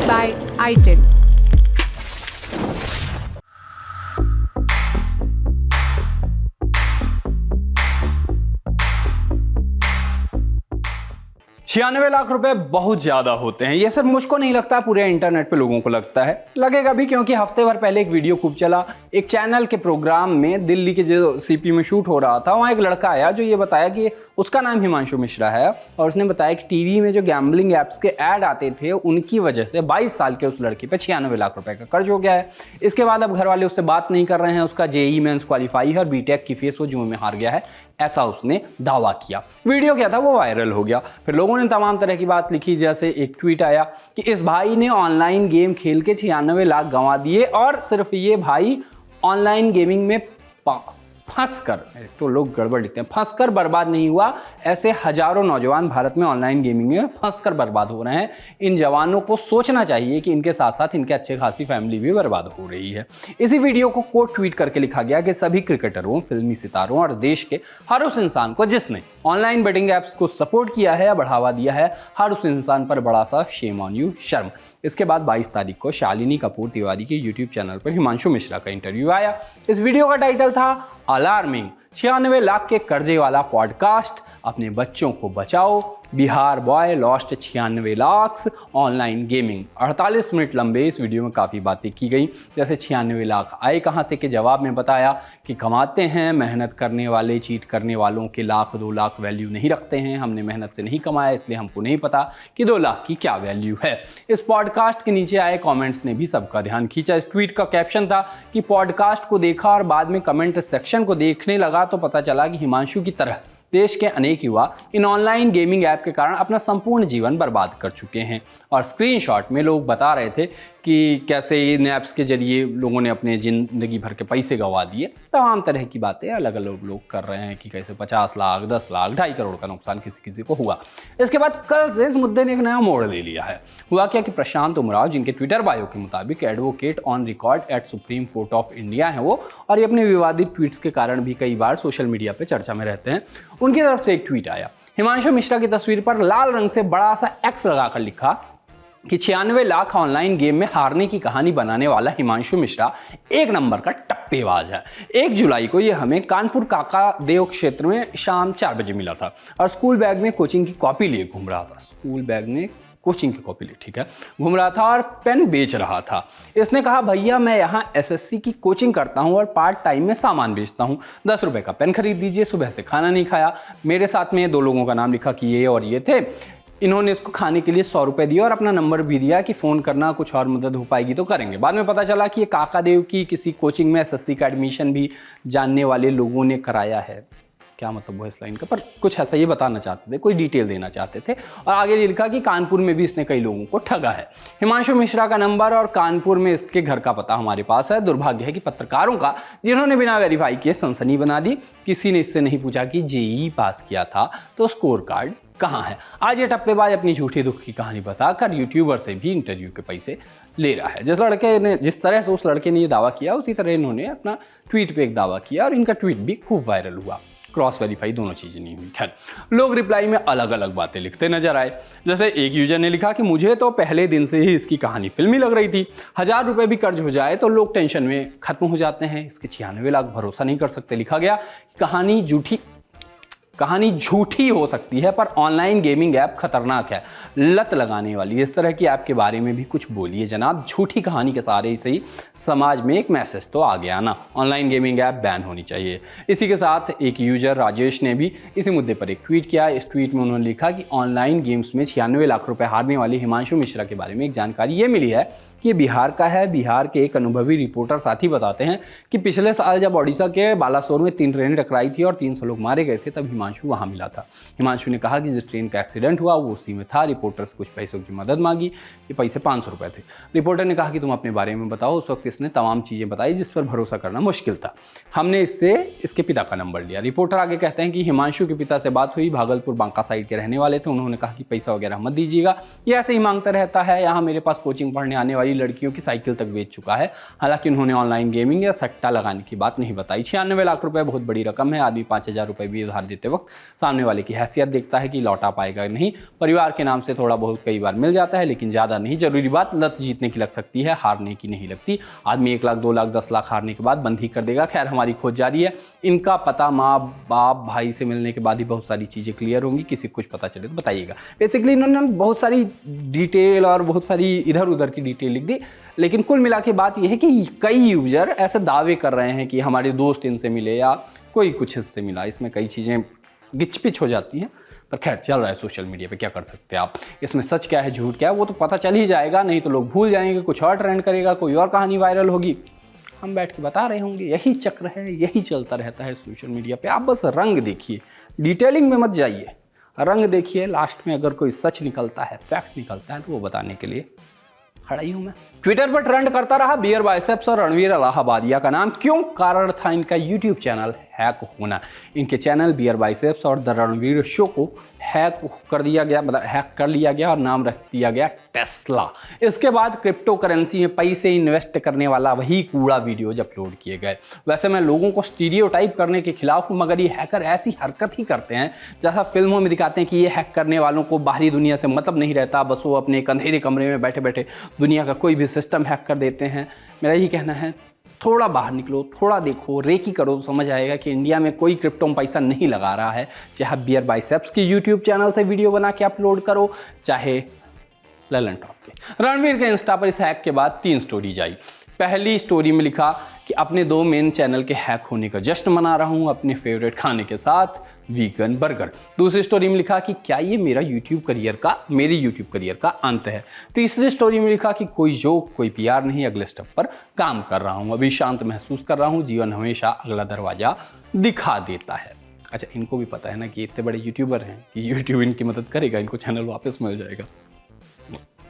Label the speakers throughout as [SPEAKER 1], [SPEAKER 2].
[SPEAKER 1] by i10.
[SPEAKER 2] ₹96 lakh बहुत ज्यादा होते हैं। ये सिर्फ मुझको नहीं लगता, पूरे इंटरनेट पे लोगों को लगता है, लगेगा भी, क्योंकि हफ्ते भर पहले एक वीडियो खूब चला। एक चैनल के प्रोग्राम में दिल्ली के जो सीपी में शूट हो रहा था, वहाँ एक लड़का आया जो ये बताया कि उसका नाम हिमांशु मिश्रा है, और उसने बताया कि टीवी में जो गैम्बलिंग ऐप्स के ऐड आते थे उनकी वजह से 22 साल के उस लड़के पे ₹96 लाख का कर्ज हो गया है। इसके बाद अब घर वाले उससे बात नहीं कर रहे हैं। उसका जेईई मेंस क्वालिफाई है और बीटेक की फीस वो जुए में हार गया है, ऐसा उसने दावा किया। वीडियो क्या था, वो वायरल हो गया। फिर लोगों ने तमाम तरह की बात लिखी, जैसे एक ट्वीट आया कि इस भाई ने ऑनलाइन गेम खेल के 96 लाख गंवा दिए, और सिर्फ ये भाई ऑनलाइन गेमिंग में फंसकर, तो लोग गड़बड़ लिखते हैं, फंसकर बर्बाद नहीं हुआ। ऐसे हजारों नौजवान भारत में ऑनलाइन गेमिंग में फंसकर बर्बाद हो रहे हैं। इन जवानों को सोचना चाहिए कि इनके साथ साथ इनके अच्छे खासी फैमिली भी बर्बाद हो रही है। इसी वीडियो को कोट ट्वीट करके लिखा गया कि सभी क्रिकेटरों, फिल्मी सितारों और देश के हर उस इंसान को जिसने ऑनलाइन बेटिंग ऐप्स को सपोर्ट किया है या बढ़ावा दिया है, हर उस इंसान पर बड़ा सा शेम ऑन यू, शर्म। इसके बाद 22 तारीख को शालिनी कपूर तिवारी के यूट्यूब चैनल पर हिमांशु मिश्रा का इंटरव्यू आया। इस वीडियो का टाइटल था अलार्मिंग, 96 लाख के कर्जे वाला पॉडकास्ट, अपने बच्चों को बचाओ, Bihar boy lost 96 lakh online gaming. 48 minute लंबे इस वीडियो में काफ़ी बातें की गई, जैसे 96 लाख आए कहाँ से के जवाब में बताया कि कमाते हैं, मेहनत करने वाले, चीट करने वालों के लाख 2 लाख वैल्यू नहीं रखते हैं। हमने मेहनत से नहीं कमाया, इसलिए हमको नहीं पता कि 2 लाख की क्या वैल्यू है। इस पॉडकास्ट के नीचे आए कमेंट्स ने भी सबका ध्यान खींचा। इस ट्वीट का कैप्शन था कि पॉडकास्ट को देखा और बाद में कमेंट सेक्शन को देखने लगा तो पता चला कि हिमांशु की तरह देश के अनेक युवा इन ऑनलाइन गेमिंग ऐप के कारण अपना संपूर्ण जीवन बर्बाद कर चुके हैं। और स्क्रीनशॉट में लोग बता रहे थे कि कैसे इन ऐप्स के जरिए लोगों ने अपने ज़िंदगी भर के पैसे गंवा दिए। तमाम तरह की बातें अलग अलग लोग कर रहे हैं कि कैसे 50 लाख, 10 लाख, 2.5 करोड़ का नुकसान किसी किसी को हुआ। इसके बाद कल से इस मुद्दे ने एक नया मोड़ ले लिया है। हुआ क्या कि प्रशांत उमराव, जिनके ट्विटर बायो के मुताबिक advocate on record eight supreme court of India है वो, और ये अपने विवादित ट्वीट्स के कारण भी कई बार सोशल मीडिया पर चर्चा में रहते हैं, उनकी तरफ से एक ट्वीट आया। हिमांशु मिश्रा की तस्वीर पर लाल रंग से बड़ा सा एक्स लगाकर लिखा कि 96 लाख ऑनलाइन गेम में हारने की कहानी बनाने वाला हिमांशु मिश्रा एक नंबर का टप्पेबाज है। 1 जुलाई को यह हमें कानपुर काका देव क्षेत्र में शाम 4 बजे मिला था और स्कूल बैग में कोचिंग की कॉपी लिए घूम रहा था। स्कूल बैग में कोचिंग की कॉपी लिए, ठीक है, घूम रहा था और पेन बेच रहा था। इसने कहा, भैया मैं यहाँ एसएससी की कोचिंग करता हूँ और पार्ट टाइम में सामान बेचता हूँ, 10 रुपए का पेन खरीद दीजिए। सुबह से खाना नहीं खाया। मेरे साथ में 2 लोगों का नाम लिखा कि ये और ये थे। इन्होंने इसको खाने के लिए 100 रुपए दिए और अपना नंबर भी दिया कि फ़ोन करना, कुछ और मदद हो पाएगी तो करेंगे। बाद में पता चला कि ये काकादेव की किसी कोचिंग में एसएससी का एडमिशन भी जानने वाले लोगों ने कराया है। क्या मतलब वो इस लाइन का, पर कुछ ऐसा ये बताना चाहते थे, कोई डिटेल देना चाहते थे। और आगे लिखा कि कानपुर में भी इसने कई लोगों को ठगा है। हिमांशु मिश्रा का नंबर और कानपुर में इसके घर का पता हमारे पास है। दुर्भाग्य है कि पत्रकारों का, जिन्होंने बिना वेरीफाई किए सनसनी बना दी। किसी ने इससे नहीं पूछा कि जेईई पास किया था तो स्कोर कार्ड कहाँ है। आज ये टप्पेबाज अपनी झूठी दुख की कहानी बताकर यूट्यूबर से भी इंटरव्यू के पैसे ले रहा है। जिस तरह से उस लड़के ने ये दावा किया, उसी तरह इन्होंने अपना ट्वीट पे एक दावा किया और इनका ट्वीट भी खूब वायरल हुआ। क्रॉस वेरीफाई दोनों चीज़ें नहीं हुई। खैर, लोग रिप्लाई में अलग अलग बातें लिखते नजर आए। जैसे एक यूजर ने लिखा कि मुझे तो पहले दिन से ही इसकी कहानी फिल्मी लग रही थी। 1000 रुपये भी कर्ज हो जाए तो लोग टेंशन में खत्म हो जाते हैं, इसके 96 लाख भरोसा नहीं कर सकते। लिखा गया, कहानी झूठी हो सकती है पर ऑनलाइन गेमिंग ऐप खतरनाक है, लत लगाने वाली। इस तरह की ऐप के बारे में भी कुछ बोलिए जनाब। झूठी कहानी के सहारे से ही समाज में एक मैसेज तो आ गया ना, ऑनलाइन गेमिंग ऐप बैन होनी चाहिए। इसी के साथ एक यूजर राजेश ने भी इसी मुद्दे पर एक ट्वीट किया। इस ट्वीट में उन्होंने लिखा कि ऑनलाइन गेम्स में 96 लाख रुपए हारने वाले हिमांशु मिश्रा के बारे में एक जानकारी ये मिली है कि बिहार का है। बिहार के एक अनुभवी रिपोर्टर साथी बताते हैं कि पिछले साल जब ओडिशा के बालासोर में 3 ट्रेनें टकराई थी और 300 लोग मारे गए थे, तब हिमांशु वहां मिला था। हिमांशु ने कहा कि जिस ट्रेन का एक्सीडेंट हुआ वो उसी में था। रिपोर्टर से कुछ पैसों की मदद मांगी। ये पैसे 500 रुपये थे। रिपोर्टर ने कहा कि तुम अपने बारे में बताओ। उस वक्त इसने तमाम चीज़ें बताई जिस पर भरोसा करना मुश्किल था। हमने इससे इसके पिता का नंबर लिया। रिपोर्टर आगे कहते हैं कि हिमांशु के पिता से बात हुई, भागलपुर बांका साइड के रहने वाले थे। उन्होंने कहा कि पैसा वगैरह मत दीजिएगा, ये ऐसे ही मांगता रहता है। यहाँ मेरे पास कोचिंग पढ़ने आने वाली लड़कियों की साइकिल तक बेच चुका है। हालांकि उन्होंने ऑनलाइन गेमिंग या सट्टा लगाने की बात नहीं बताई। 96 लाख रुपए बहुत बड़ी रकम है। आदमी 5000 रुपए भी उधार देते वक्त वक्त सामने वाले की हैसियत देखता है कि लौटा पाएगा नहीं। परिवार के नाम से थोड़ा बहुत कई बार मिल जाता है, लेकिन ज़्यादा नहीं। जरूरी बात लत जीतने की लग सकती है, हारने की नहीं लगती। आदमी 1 लाख 2 लाख 10 लाख हारने के बाद बंद ही कर देगा। खैर, हमारी खोज जारी है। इनका पता माँ बाप भाई से मिलने के बाद ही बहुत सारी चीज़ें क्लियर होंगी। किसी को कुछ पता चले तो बताइएगा। बेसिकली इन्होंने बहुत सारी डिटेल और बहुत सारी इधर उधर की डिटेल लिख दी, लेकिन कुल मिला के बात यह है कि कई यूजर ऐसे दावे कर रहे हैं कि हमारे दोस्त इनसे मिले या कोई कुछ इससे मिला। इसमें कई चीज़ें गिचपिच हो जाती हैं, पर खैर चल रहा है सोशल मीडिया पे, क्या कर सकते हैं आप। इसमें सच क्या है झूठ क्या है वो तो पता चल ही जाएगा, नहीं तो लोग भूल जाएंगे, कुछ और ट्रेंड करेगा, कोई और कहानी वायरल होगी, हम बैठ के बता रहे होंगे। यही चक्र है, यही चलता रहता है सोशल मीडिया पे। आप बस रंग देखिए, डिटेलिंग में मत जाइए, रंग देखिए। लास्ट में अगर कोई सच निकलता है, फैक्ट निकलता है, तो वो बताने के लिए खड़ा ही हूं मैं। ट्विटर पर ट्रेंड करता रहा बियर बाइसेप्स और रणवीर इलाहाबादिया का नाम। क्यों? कारण था इनका यूट्यूब चैनल हैक होना। इनके चैनल बियर बाइसेप्स और द रणवीर शो को हैक कर दिया गया, मतलब हैक कर लिया गया और नाम रख दिया गया टेस्ला। इसके बाद क्रिप्टो करेंसी में पैसे इन्वेस्ट करने वाला वही कूड़ा वीडियोज अपलोड किए गए। वैसे मैं लोगों को स्टीरियोटाइप करने के खिलाफ हूँ, मगर ये हैकर ऐसी हरकत ही करते हैं जैसा फिल्मों में दिखाते हैं कि ये हैक करने वालों को बाहरी दुनिया से मतलब नहीं रहता, बस वो अपने एक अंधेरे कमरे में बैठे बैठे दुनिया का कोई भी सिस्टम हैक कर देते हैं। मेरा यही कहना है, थोड़ा बाहर निकलो, थोड़ा देखो, रेकी करो तो समझ आएगा कि इंडिया में कोई क्रिप्टो में पैसा नहीं लगा रहा है। चाहे बियर बाइसेप्स की यूट्यूब चैनल से वीडियो बना के अपलोड करो, चाहे ललन टॉप के। रणवीर के इंस्टा पर इस हैक के बाद 3 स्टोरीज आई। पहली स्टोरी में लिखा कि अपने 2 मेन चैनल के हैक होने का जश्न मना रहा हूँ अपने फेवरेट खाने के साथ, वीगन बर्गर। दूसरी स्टोरी में लिखा कि क्या ये मेरी यूट्यूब करियर का अंत है। तीसरी स्टोरी में लिखा कि कोई जोक, कोई पीआर नहीं, अगले स्टेप पर काम कर रहा हूँ, अभी शांत महसूस कर रहा हूँ, जीवन हमेशा अगला दरवाजा दिखा देता है। अच्छा, इनको भी पता है ना कि इतने बड़े यूट्यूबर हैं कि यूट्यूब इनकी मदद करेगा, इनको चैनल वापस मिल जाएगा।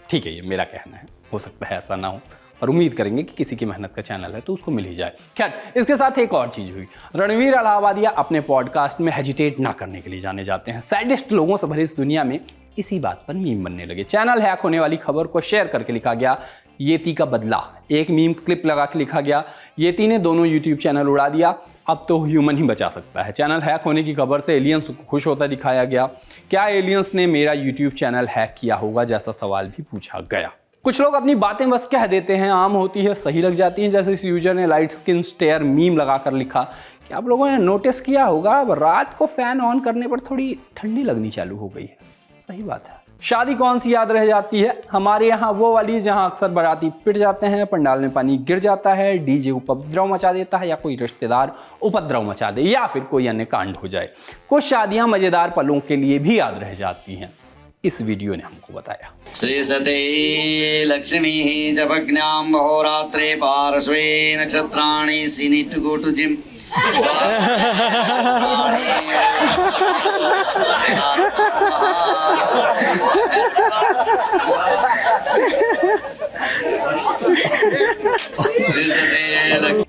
[SPEAKER 2] ठीक है, ये मेरा कहना है, हो सकता है ऐसा ना हो, और उम्मीद करेंगे कि किसी की मेहनत का चैनल है तो उसको मिल ही जाए। खैर, इसके साथ एक और चीज़ हुई। रणवीर इलाहाबादिया अपने पॉडकास्ट में हेजिटेट ना करने के लिए जाने जाते हैं। सैडिस्ट लोगों से भरी इस दुनिया में इसी बात पर मीम बनने लगे। चैनल हैक होने वाली खबर को शेयर करके लिखा गया, येती का बदला। एक मीम क्लिप लगा के लिखा गया, येती ने दोनों यूट्यूब चैनल उड़ा दिया, अब तो ह्यूमन ही बचा सकता है। चैनल हैक होने की खबर से एलियंस को खुश होता दिखाया गया। क्या एलियंस ने मेरा यूट्यूब चैनल हैक किया होगा, जैसा सवाल भी पूछा गया। कुछ लोग अपनी बातें बस कह देते हैं, आम होती है, सही लग जाती हैं। जैसे इस यूजर ने लाइट स्किन स्टेयर मीम लगाकर लिखा कि आप लोगों ने नोटिस किया होगा, अब रात को फैन ऑन करने पर थोड़ी ठंडी लगनी चालू हो गई है। सही बात है। शादी कौन सी याद रह जाती है? हमारे यहाँ वो वाली जहाँ अक्सर बाराती पिट जाते हैं, पंडाल में पानी गिर जाता है, डीजे उपद्रव मचा देता है, या कोई रिश्तेदार उपद्रव मचा दे, या फिर कोई अन्य कांड हो जाए। कुछ शादियाँ मजेदार पलों के लिए भी याद रह जाती हैं। इस वीडियो ने हमको बताया।
[SPEAKER 1] श्री सते लक्ष्मी जपज्ञां बहुरात्रे पार्श्वे नक्षत्राणि she need to go to gym.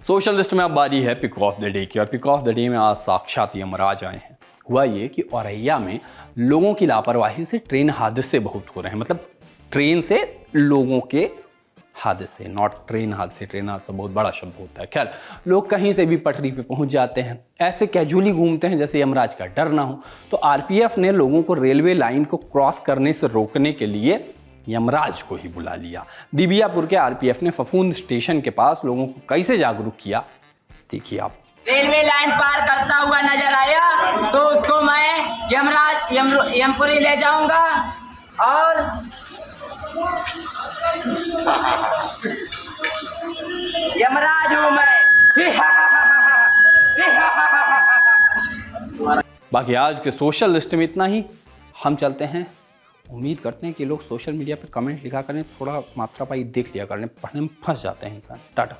[SPEAKER 2] Social list में अब बारी है पिक ऑफ द डे की, और पिक ऑफ द डे में आज साक्षात यमराज आए हैं। हुआ ये कि औरैया में लोगों की लापरवाही से ट्रेन हादसे बहुत हो रहे हैं। मतलब ट्रेन से लोगों के हादसे, नॉट ट्रेन हादसे। ट्रेन हादसा बहुत बड़ा शब्द होता है। खैर, लोग कहीं से भी पटरी पे पहुंच जाते हैं, ऐसे कैजुअली घूमते हैं जैसे यमराज का डर ना हो। तो आरपीएफ ने लोगों को रेलवे लाइन को क्रॉस करने से रोकने के लिए यमराज को ही बुला लिया। दिबियापुर के आरपीएफ ने फफूंद स्टेशन के पास लोगों को कैसे जागरूक किया, देखिए आप।
[SPEAKER 3] रेलवे लाइन पार करता हुआ नजर आया तो उसको मैं यमपुरी ले जाऊंगा और यमराज हूं मैं।
[SPEAKER 2] बाकी आज के सोशल लिस्ट में इतना ही। हम चलते हैं। उम्मीद करते हैं कि लोग सोशल मीडिया पे कमेंट लिखा करें, थोड़ा मात्रा पाई देख लिया करें, पढ़ने में फंस जाते हैं इंसान। टाटा।